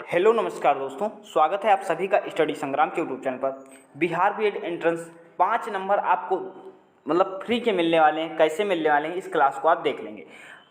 Hello नमस्कार दोस्तों, स्वागत है आप सभी का स्टडी संग्राम के यूट्यूब चैनल पर। बिहार बीएड एंट्रेंस 5 नंबर आपको फ्री के मिलने वाले हैं। कैसे मिलने वाले हैं इस क्लास को आप देख लेंगे।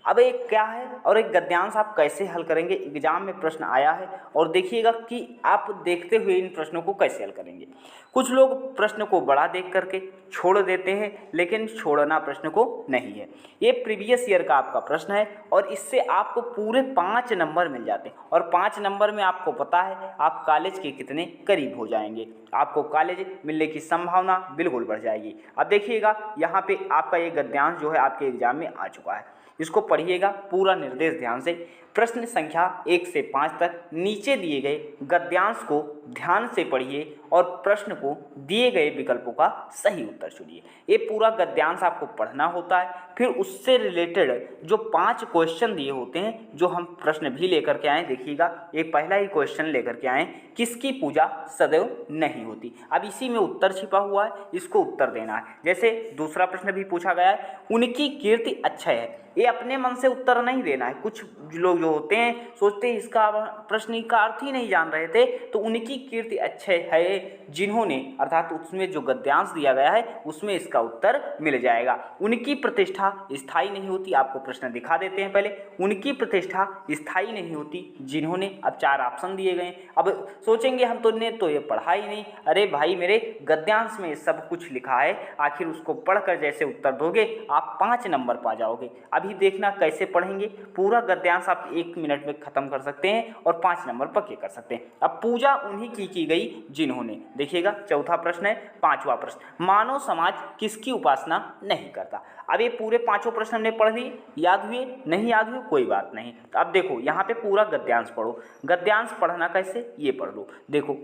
अब एक क्या है और एक गद्यांश आप कैसे हल करेंगे, एग्जाम में प्रश्न आया है और देखिएगा कि आप देखते हुए इन प्रश्नों को कैसे हल करेंगे। कुछ लोग प्रश्न को बड़ा देख करके छोड़ देते हैं, लेकिन छोड़ना प्रश्न को नहीं है। ये प्रीवियस ईयर का आपका प्रश्न है और इससे आपको पूरे 5 नंबर मिल जाते हैं और 5 नंबर में आपको पता है आप कॉलेज के कितने करीब हो जाएंगे। आपको कॉलेज मिलने की संभावना बिल्कुल बढ़ जाएगी। अब देखिएगा यहाँ पे आपका ये गद्यांश जो है आपके एग्जाम में आ चुका है। इसको पढ़िएगा, पूरा निर्देश ध्यान से। प्रश्न संख्या 1 से 5 तक नीचे दिए गए गद्यांश को ध्यान से पढ़िए और प्रश्न को दिए गए विकल्पों का सही उत्तर चुनिए। ये पूरा गद्यांश आपको पढ़ना होता है। फिर उससे रिलेटेड जो 5 क्वेश्चन दिए होते हैं, जो हम प्रश्न भी लेकर के आए, देखिएगा एक पहला ही क्वेश्चन लेकर के आए, किसकी पूजा सदैव नहीं होती। अब इसी में उत्तर छिपा हुआ है, इसको उत्तर देना है। जैसे दूसरा प्रश्न भी पूछा गया है, उनकी कीर्ति अक्षय है। ये अपने मन से उत्तर नहीं देना है। कुछ लोग जो होते हैं सोचते हैं इसका प्रश्न का अर्थ ही नहीं जान रहे थे, तो उनकी कीर्ति अक्षय है जिन्होंने, अर्थात उसमें जो गद्यांश दिया गया है उसमें इसका उत्तर मिल जाएगा। उनकी प्रतिष्ठा स्थायी नहीं होती। आपको प्रश्न दिखा देते हैं पहले। उनकी प्रतिष्ठा स्थायी नहीं होती जिन्होंने, अब 4 ऑप्शन दिए गए। अब सोचेंगे हम तो ने तो ये पढ़ा ही नहीं। अरे भाई मेरे, गद्यांश में सब कुछ लिखा है, आखिर उसको पढ़कर जैसे उत्तर दोगे आप 5 नंबर पा जाओगे। अभी देखना कैसे पढ़ेंगे। पूरा गद्यांश आप 1 मिनट में खत्म कर सकते हैं और 5 नंबर पक्के कर सकते हैं। अब पूजा उन्हीं की गई जिन्होंने, देखिएगा चौथा प्रश्न है। 5वां प्रश्न, मानव समाज किसकी उपासना नहीं करता। अब ये पूरे 5 प्रश्न हमने पढ़ लिए, याद हुए नहीं याद हुए कोई बात नहीं। तो अब देखो यहाँ पे पूरा गद्यांश पढ़ो। गद्यांश पढ़ना कैसे, ये पढ़ लो। देखो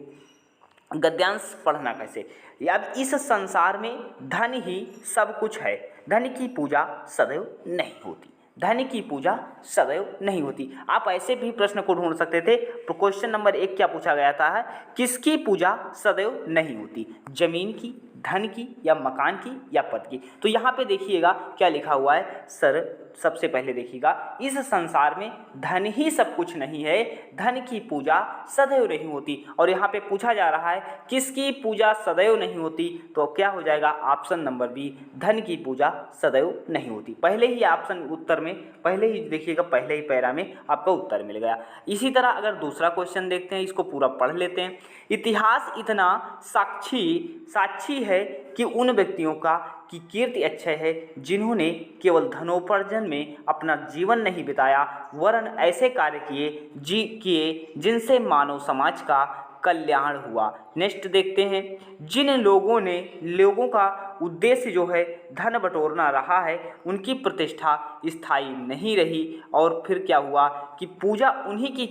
गद्यांश पढ़ना कैसे। अब इस संसार में धन ही सब कुछ है, धन की पूजा सदैव नहीं होती। धन की पूजा सदैव नहीं होती। आप ऐसे भी प्रश्न को ढूंढ सकते थे। क्वेश्चन नंबर 1 क्या पूछा गया था, किसकी पूजा सदैव नहीं होती, जमीन की, धन की, या मकान की, या पद की। तो यहाँ पे देखिएगा क्या लिखा हुआ है सर। सबसे पहले देखिएगा, इस संसार में धन ही सब कुछ नहीं है, धन की पूजा सदैव नहीं होती। और यहाँ पे पूछा जा रहा है किसकी पूजा सदैव नहीं होती, तो क्या हो जाएगा ऑप्शन नंबर बी, धन की पूजा सदैव नहीं होती। पहले ही ऑप्शन उत्तर में, पहले ही देखिएगा पहले ही पैरा में आपका उत्तर मिल गया। इसी तरह अगर दूसरा क्वेश्चन देखते हैं, इसको पूरा पढ़ लेते हैं। इतिहास इतना साक्षी है कि उन व्यक्तियों की कीर्ति अक्षय है जिन्होंने केवल धनोपार्जन में अपना जीवन नहीं बिताया, वरन ऐसे कार्य किए जिनसे मानव समाज का कल्याण हुआ। नेक्स्ट देखते हैं, जिन लोगों का उद्देश्य जो है धन बटोरना रहा है, उनकी प्रतिष्ठा स्थायी नहीं रही। और फिर क्या हुआ कि पूजा उन्हीं की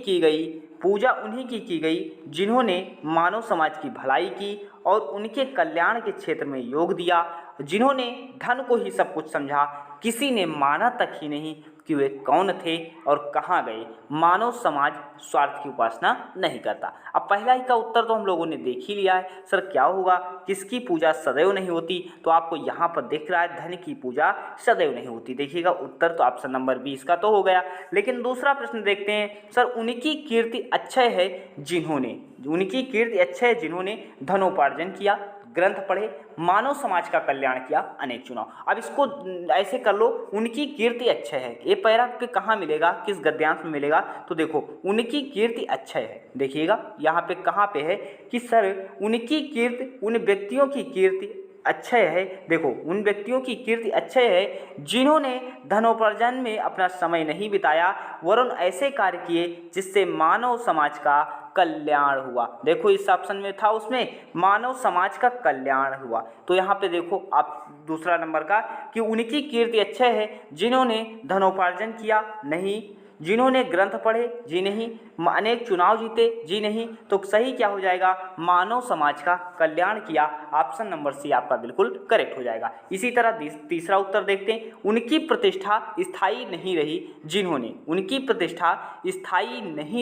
की गई जिन्होंने मानव समाज की भलाई की और उनके कल्याण के क्षेत्र में योग दिया, जिन्होंने धन को ही सब कुछ समझा, किसी ने माना तक ही नहीं कि वे कौन थे और कहाँ गए। मानव समाज स्वार्थ की उपासना नहीं करता। अब पहला ही का उत्तर तो हम लोगों ने देख ही लिया है। सर क्या होगा, किसकी पूजा सदैव नहीं होती, तो आपको यहाँ पर दिख रहा है धन की पूजा सदैव नहीं होती। देखिएगा उत्तर तो ऑप्शन नंबर 20 का तो हो गया। लेकिन दूसरा प्रश्न देखते हैं, सर उनकी कीर्ति अक्षय है जिन्होंने धनोपार्जन किया, ग्रंथ पढ़े, मानव समाज का कल्याण किया, अनेक चुनाव। अब इसको ऐसे कर लो, उनकी कीर्ति अक्षय है। ये पैरा पे कहाँ मिलेगा, किस गद्यांश में मिलेगा, तो देखो उनकी कीर्ति अक्षय है। देखिएगा यहाँ पे कहाँ पे है कि सर उनकी कीर्ति, उन व्यक्तियों की कीर्ति अक्षय है। देखो उन व्यक्तियों की कीर्ति अक्षय है जिन्होंने धनोपार्जन में अपना समय नहीं बिताया, वरन ऐसे कार्य किए जिससे मानव समाज का कल्याण हुआ। देखो इस ऑप्शन में था, उसमें मानव समाज का कल्याण हुआ। तो यहाँ पे देखो आप दूसरा नंबर का कि उनकी कीर्ति अक्षय है जिन्होंने धनोपार्जन किया, नहीं, जिन्होंने ग्रंथ पढ़े, जी नहीं, अनेक चुनाव जीते, जी नहीं। तो सही क्या हो जाएगा, मानव समाज का कल्याण किया। ऑप्शन नंबर सी आपका बिल्कुल करेक्ट हो जाएगा। इसी तरह तीसरा उत्तर देखते हैं, उनकी प्रतिष्ठा स्थायी नहीं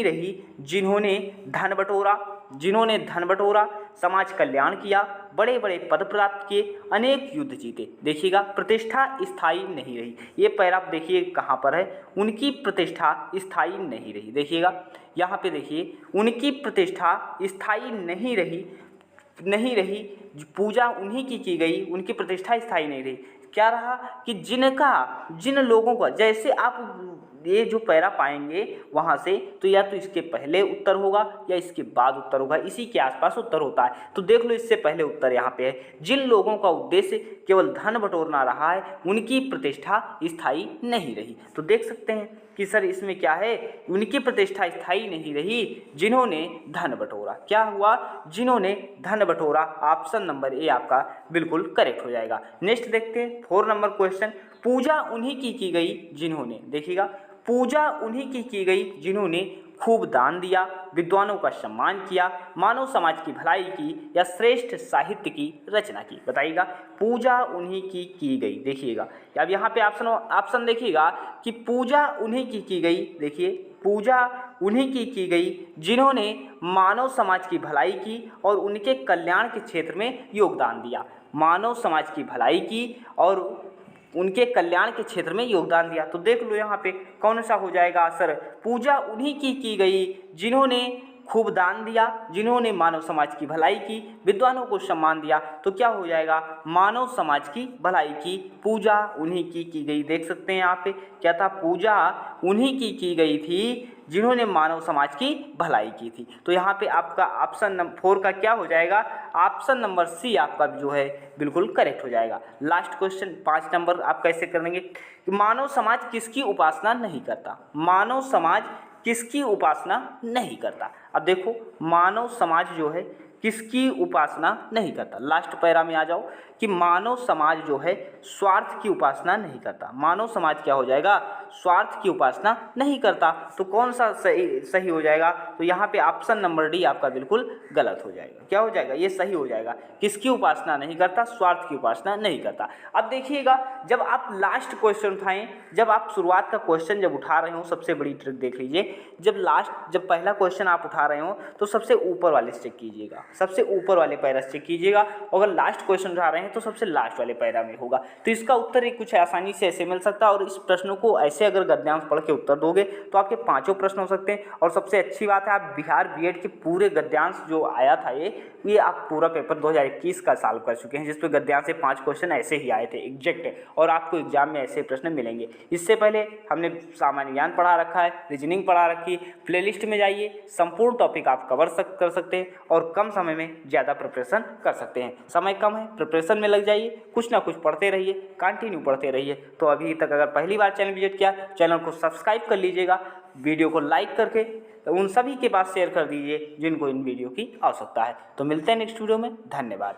रही जिन्होंने धन बटोरा, जिन्होंने धन बटोरा, समाज कल्याण किया, बड़े बड़े पद प्राप्त किए, अनेक युद्ध जीते। देखिएगा, प्रतिष्ठा स्थायी नहीं रही। ये पैरा आप देखिए कहाँ पर है, उनकी प्रतिष्ठा स्थायी नहीं रही। देखिएगा यहाँ पे देखिए, उनकी प्रतिष्ठा स्थायी नहीं रही, पूजा उन्हीं की गई, उनकी प्रतिष्ठा स्थायी नहीं रही। क्या रहा कि जिन लोगों का, जैसे आप ये जो पैरा पाएंगे वहाँ से, तो या तो इसके पहले उत्तर होगा या इसके बाद उत्तर होगा, इसी के आसपास उत्तर होता है। तो देख लो, इससे पहले उत्तर यहाँ पे है, जिन लोगों का उद्देश्य केवल धन बटोरना रहा है, उनकी प्रतिष्ठा स्थायी नहीं रही। तो देख सकते हैं कि सर इसमें क्या है, उनकी प्रतिष्ठा स्थायी नहीं रही जिन्होंने धन बटोरा। क्या हुआ, जिन्होंने धन बटोरा। ऑप्शन नंबर ए आपका बिल्कुल करेक्ट हो जाएगा। नेक्स्ट देखते हैं 4 नंबर क्वेश्चन। पूजा उन्हीं की गई जिन्होंने, देखिएगा, पूजा उन्हीं की गई जिन्होंने खूब दान दिया, विद्वानों का सम्मान किया, मानव समाज की भलाई की, या श्रेष्ठ साहित्य की रचना की। बताइएगा, पूजा उन्हीं की गई। देखिएगा अब यहाँ पे ऑप्शन देखिएगा कि पूजा उन्हीं की गई। देखिए, पूजा उन्हीं की गई जिन्होंने मानव समाज की भलाई की और उनके कल्याण के क्षेत्र में योगदान दिया। मानव समाज की भलाई की और उनके कल्याण के क्षेत्र में योगदान दिया। तो देख लो यहाँ पे कौन सा हो जाएगा आंसर। पूजा उन्हीं की गई जिन्होंने खूब दान दिया, जिन्होंने मानव समाज की भलाई की, विद्वानों को सम्मान दिया। तो क्या हो जाएगा, मानव समाज की भलाई की, पूजा उन्हीं की गई। देख सकते हैं यहाँ पे क्या था, पूजा उन्हीं की गई थी जिन्होंने मानव समाज की भलाई की थी। तो यहाँ पे आपका ऑप्शन नंबर 4 का क्या हो जाएगा, ऑप्शन नंबर सी आपका जो है बिल्कुल करेक्ट हो जाएगा। लास्ट क्वेश्चन 5 नंबर आप कैसे करेंगे कि मानव समाज किसकी उपासना नहीं करता। मानव समाज किसकी उपासना नहीं करता। अब देखो, मानव समाज जो है किसकी उपासना नहीं करता। लास्ट पैरा में आ जाओ कि मानव समाज जो है स्वार्थ की उपासना नहीं करता। मानव समाज क्या हो जाएगा, स्वार्थ की उपासना नहीं करता। तो कौन सा सही हो जाएगा, तो यहाँ पे ऑप्शन नंबर डी आपका बिल्कुल गलत हो जाएगा। क्या हो जाएगा, ये सही हो जाएगा। किसकी उपासना नहीं करता, स्वार्थ की उपासना नहीं करता। अब देखिएगा, जब आप लास्ट क्वेश्चन उठाएं, जब आप शुरुआत का क्वेश्चन जब उठा रहे हो, सबसे बड़ी ट्रिक देख लीजिए, जब पहला क्वेश्चन आप उठा रहे हो तो सबसे ऊपर वाले से चेक कीजिएगा, सबसे ऊपर वाले पैरा से चेक कीजिएगा। अगर लास्ट क्वेश्चन उठा रहे हैं तो सबसे लास्ट वाले पैरा में होगा। तो इसका उत्तर एक कुछ आसानी से ऐसे मिल सकता है। और इस प्रश्नों को ऐसे अगर गद्यांश पढ़ के उत्तर दोगे तो आपके 5 प्रश्न हो सकते हैं। और सबसे अच्छी बात है, आप बिहार बीएड के पूरे गद्यांश जो आया था ये आप पूरा पेपर 2021 का सॉल्व कर चुके हैं, जिसपे गद्यांश से 5 क्वेश्चन ऐसे ही आए थे एग्जैक्ट, और आपको एग्जाम में ऐसे प्रश्न मिलेंगे। इससे पहले हमने सामान्य ज्ञान पढ़ा रखा है, रीजनिंग पढ़ा रखी, प्लेलिस्ट में जाइए, संपूर्ण टॉपिक आप कवर कर सकते हैं और कम समय में ज़्यादा प्रिपरेशन कर सकते हैं। समय कम है, प्रिपरेशन में लग जाइए, कुछ ना कुछ पढ़ते रहिए, कंटिन्यू पढ़ते रहिए। तो अभी तक अगर पहली बार चैनल विजिट किया, चैनल को सब्सक्राइब कर लीजिएगा, वीडियो को लाइक करके उन सभी के पास शेयर कर दीजिए जिनको इन वीडियो की आवश्यकता है। तो मिलते हैं नेक्स्ट वीडियो में, धन्यवाद।